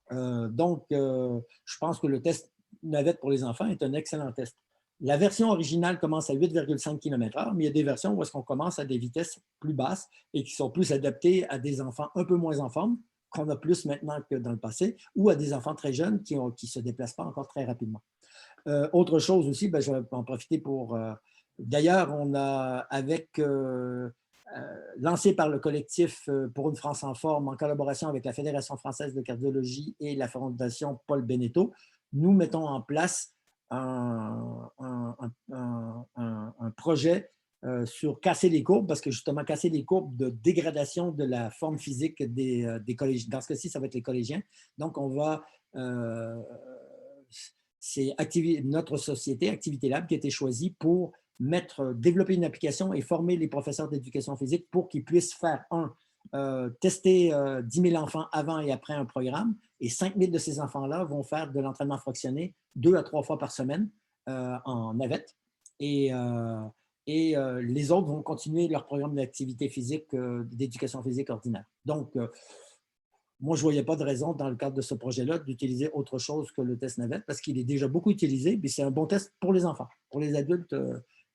Je pense que le test navette pour les enfants est un excellent test. La version originale commence à 8,5 km/h, mais il y a des versions où est-ce qu'on commence à des vitesses plus basses et qui sont plus adaptées à des enfants un peu moins en forme, qu'on a plus maintenant que dans le passé, ou à des enfants très jeunes qui ne se déplacent pas encore très rapidement. Autre chose aussi, je vais en profiter pour… D'ailleurs, on a, lancé par le collectif Pour une France en forme, en collaboration avec la Fédération française de cardiologie et la Fondation Paul Beneteau, nous mettons en place un projet sur casser les courbes, parce que justement, casser les courbes de dégradation de la forme physique des collégiens. Dans ce cas-ci, ça va être les collégiens. Donc, on va… c'est notre société, Activité Lab, qui a été choisie pour développer une application et former les professeurs d'éducation physique pour qu'ils puissent faire, tester 10 000 enfants avant et après un programme, et 5 000 de ces enfants-là vont faire de l'entraînement fractionné 2 à 3 fois par semaine en navette. Et les autres vont continuer leur programme d'activité physique, d'éducation physique ordinaire. Donc, moi, je ne voyais pas de raison dans le cadre de ce projet-là d'utiliser autre chose que le test navette parce qu'il est déjà beaucoup utilisé, puis c'est un bon test pour les enfants. Pour les adultes,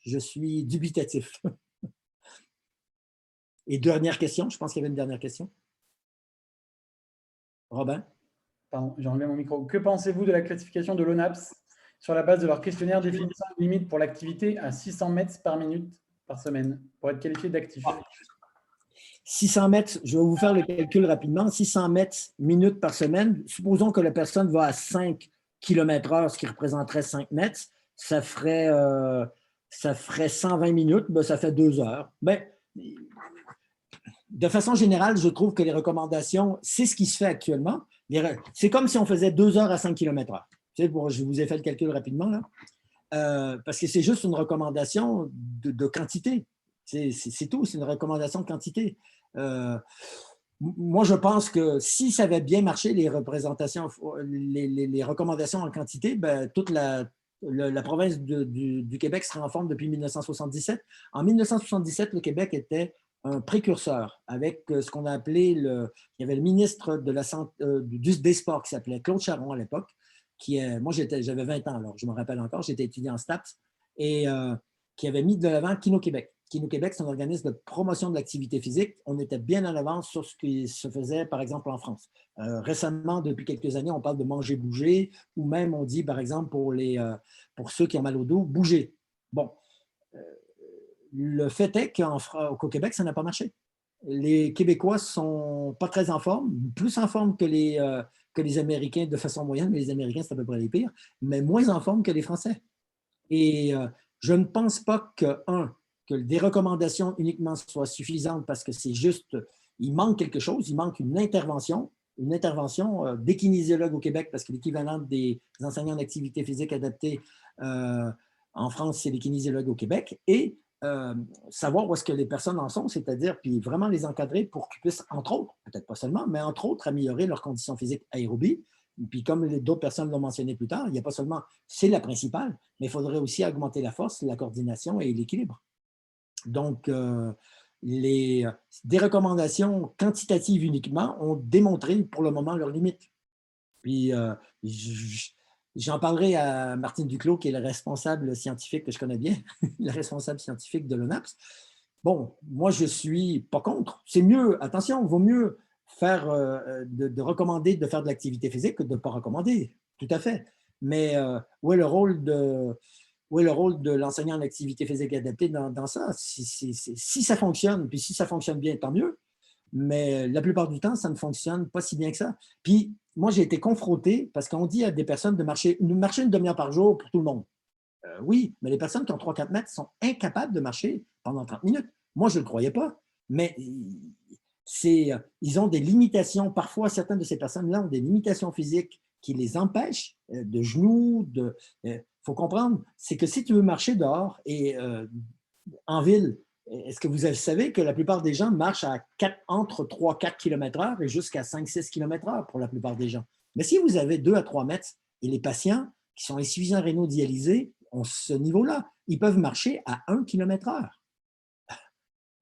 je suis dubitatif. Et dernière question, je pense qu'il y avait une dernière question. Robin? Pardon, j'ai enlevé mon micro. Que pensez-vous de la classification de l'ONAPS sur la base de leur questionnaire définissant une limite pour l'activité à 600 mètres par minute par semaine pour être qualifié d'actif? 600 mètres, je vais vous faire le calcul rapidement, 600 mètres minutes par semaine. Supposons que la personne va à 5 km/h, ce qui représenterait 5 mètres, ça ferait 120 minutes, ça fait 2 heures. De façon générale, je trouve que les recommandations, c'est ce qui se fait actuellement. C'est comme si on faisait 2 heures à 5 km/h. Je vous ai fait le calcul rapidement, là. Parce que c'est juste une recommandation de quantité. C'est tout, c'est une recommandation de quantité. Moi, je pense que si ça avait bien marché, les recommandations en quantité, toute la province du Québec serait en forme depuis 1977. En 1977, le Québec était un précurseur avec ce qu'on a appelé il y avait le ministre de la santé, des Sports qui s'appelait Claude Charron à l'époque, moi j'avais 20 ans alors, je me rappelle encore, j'étais étudiant en STAPS, et qui avait mis de l'avant Kino Québec. Kino Québec, c'est un organisme de promotion de l'activité physique. On était bien en avance sur ce qui se faisait, par exemple, en France. Récemment, depuis quelques années, on parle de manger-bouger, ou même on dit, par exemple, pour ceux qui ont mal au dos, bouger. Bon, le fait est qu'au Québec, ça n'a pas marché. Les Québécois ne sont pas très en forme, plus en forme que les Américains de façon moyenne, mais les Américains, c'est à peu près les pires, mais moins en forme que les Français. Et je ne pense pas que des recommandations uniquement soient suffisantes parce que c'est juste, il manque quelque chose, il manque une intervention des kinésiologues au Québec parce que l'équivalent des enseignants d'activité physique adaptée en France, c'est les kinésiologues au Québec, et savoir où est-ce que les personnes en sont, c'est-à-dire puis vraiment les encadrer pour qu'ils puissent, entre autres, peut-être pas seulement, mais entre autres, améliorer leurs conditions physiques aérobie. Puis comme d'autres personnes l'ont mentionné plus tard, il n'y a pas seulement, c'est la principale, mais il faudrait aussi augmenter la force, la coordination et l'équilibre. Donc, des recommandations quantitatives uniquement ont démontré pour le moment leurs limites. Puis, j'en parlerai à Martine Duclos, qui est le responsable scientifique que je connais bien, le responsable scientifique de l'ONAPS. Bon, moi, je ne suis pas contre. C'est mieux, attention, il vaut mieux faire, de recommander de faire de l'activité physique que de ne pas recommander, tout à fait. Mais où est le rôle de l'enseignant en activité physique adaptée dans ça? Si ça fonctionne, puis si ça fonctionne bien, tant mieux. Mais la plupart du temps, ça ne fonctionne pas si bien que ça. Puis, moi, j'ai été confronté, parce qu'on dit à des personnes de marcher une demi-heure par jour pour tout le monde. Oui, mais les personnes qui ont 3-4 mètres sont incapables de marcher pendant 30 minutes. Moi, je ne le croyais pas. Mais ils ont des limitations. Parfois, certaines de ces personnes-là ont des limitations physiques qui les empêchent de genoux, faut comprendre, c'est que si tu veux marcher dehors et en ville, est-ce que vous savez que la plupart des gens marchent entre 3-4 km/h et jusqu'à 5-6 km/h pour la plupart des gens. Mais si vous avez 2 à 3 mètres et les patients qui sont insuffisants rénaux dialysés ont ce niveau-là, ils peuvent marcher à 1 km/h.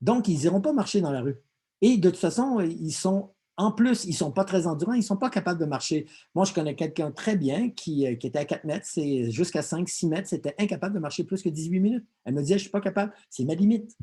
Donc, ils n'iront pas marcher dans la rue. Et de toute façon, en plus, ils ne sont pas très endurants, ils ne sont pas capables de marcher. Moi, je connais quelqu'un très bien qui était à 4 mètres, c'est jusqu'à 5-6 mètres, c'était incapable de marcher plus que 18 minutes. Elle me disait, je ne suis pas capable, c'est ma limite.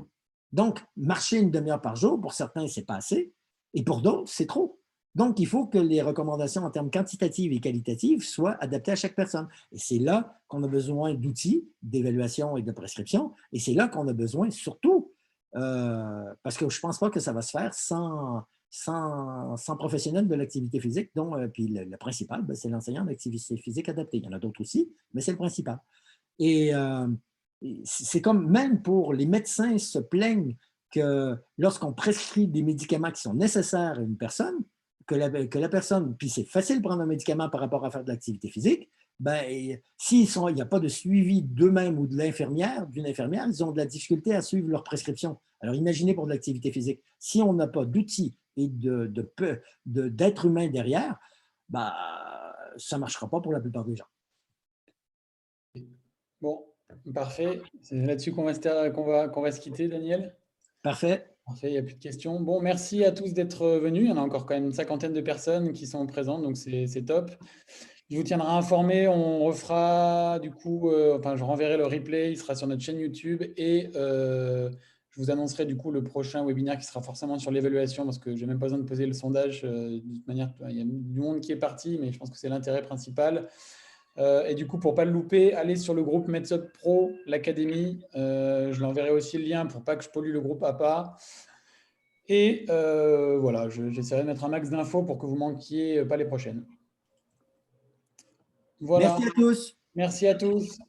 Donc, marcher une demi-heure par jour, pour certains, ce n'est pas assez, et pour d'autres, c'est trop. Donc, il faut que les recommandations en termes quantitatifs et qualitatifs soient adaptées à chaque personne. Et c'est là qu'on a besoin d'outils d'évaluation et de prescription, et c'est là qu'on a besoin surtout, parce que je ne pense pas que ça va se faire sans professionnels de l'activité physique, dont, puis le principal, c'est l'enseignant d'activité physique adaptée. Il y en a d'autres aussi, mais c'est le principal. Et c'est comme, même pour les médecins se plaignent que lorsqu'on prescrit des médicaments qui sont nécessaires à une personne, que la personne, puis c'est facile de prendre un médicament par rapport à faire de l'activité physique, ben, s'il n'y a pas de suivi d'eux-mêmes ou d'une infirmière, ils ont de la difficulté à suivre leur prescription. Alors imaginez pour de l'activité physique, si on n'a pas d'outils et d'êtres humains derrière, ben, ça ne marchera pas pour la plupart des gens. Bon, parfait. C'est là-dessus qu'on va se quitter, Daniel. Parfait. Parfait, il n'y a plus de questions. Bon, merci à tous d'être venus. Il y en a encore quand même une cinquantaine de personnes qui sont présentes, donc c'est top. Je vous tiendrai informé. On refera du coup, je renverrai le replay. Il sera sur notre chaîne YouTube et je vous annoncerai du coup le prochain webinaire qui sera forcément sur l'évaluation parce que je n'ai même pas besoin de poser le sondage. De toute manière, il y a du monde qui est parti, mais je pense que c'est l'intérêt principal. Et du coup, pour ne pas le louper, allez sur le groupe MedSub Pro, l'Académie. Je l'enverrai aussi le lien pour pas que je pollue le groupe à pas. Et voilà, j'essaierai de mettre un max d'infos pour que vous ne manquiez pas les prochaines. Voilà. Merci à tous. Merci à tous.